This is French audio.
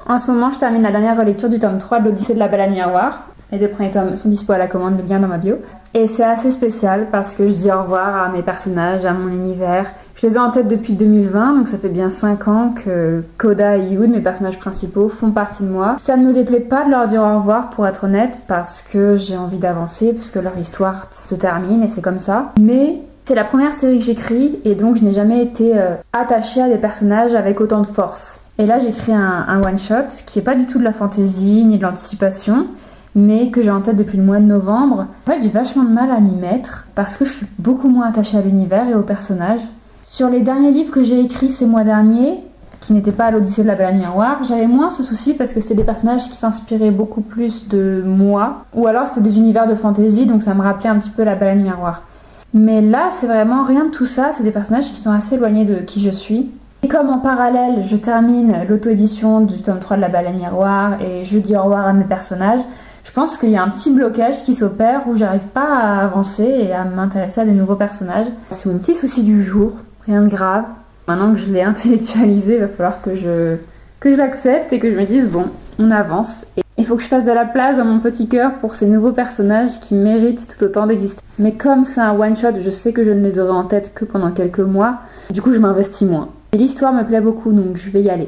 En ce moment, je termine la dernière relecture du tome 3 de l'Odyssée de la Belle à Miroir. Les 2 premiers tomes sont dispo à la commande, le lien dans ma bio. Et c'est assez spécial parce que je dis au revoir à mes personnages, à mon univers. Je les ai en tête depuis 2020, donc ça fait bien 5 ans que Koda et Yoon, mes personnages principaux, font partie de moi. Ça ne me déplaît pas de leur dire au revoir, pour être honnête, parce que j'ai envie d'avancer, puisque leur histoire se termine et c'est comme ça. Mais c'est la première série que j'écris et donc je n'ai jamais été attachée à des personnages avec autant de force. Et là, j'écris un one-shot qui n'est pas du tout de la fantaisie ni de l'anticipation, mais que j'ai en tête depuis le mois de novembre. En fait, j'ai vachement de mal à m'y mettre parce que je suis beaucoup moins attachée à l'univers et aux personnages. Sur les derniers livres que j'ai écrits ces mois derniers, qui n'étaient pas à l'Odyssée de la Belle à Miroir, j'avais moins ce souci parce que c'était des personnages qui s'inspiraient beaucoup plus de moi, ou alors c'était des univers de fantasy, donc ça me rappelait un petit peu la Belle à Miroir. Mais là, c'est vraiment rien de tout ça, c'est des personnages qui sont assez éloignés de qui je suis. Et comme en parallèle, je termine l'auto-édition du tome 3 de la Belle à Miroir et je dis au revoir à mes personnages, je pense qu'il y a un petit blocage qui s'opère où j'arrive pas à avancer et à m'intéresser à des nouveaux personnages. C'est mon petit souci du jour, rien de grave. Maintenant que je l'ai intellectualisé, il va falloir que je l'accepte et que je me dise bon, on avance. Et il faut que je fasse de la place dans mon petit cœur pour ces nouveaux personnages qui méritent tout autant d'exister. Mais comme c'est un one-shot, je sais que je ne les aurai en tête que pendant quelques mois, du coup je m'investis moins. Et l'histoire me plaît beaucoup, donc je vais y aller.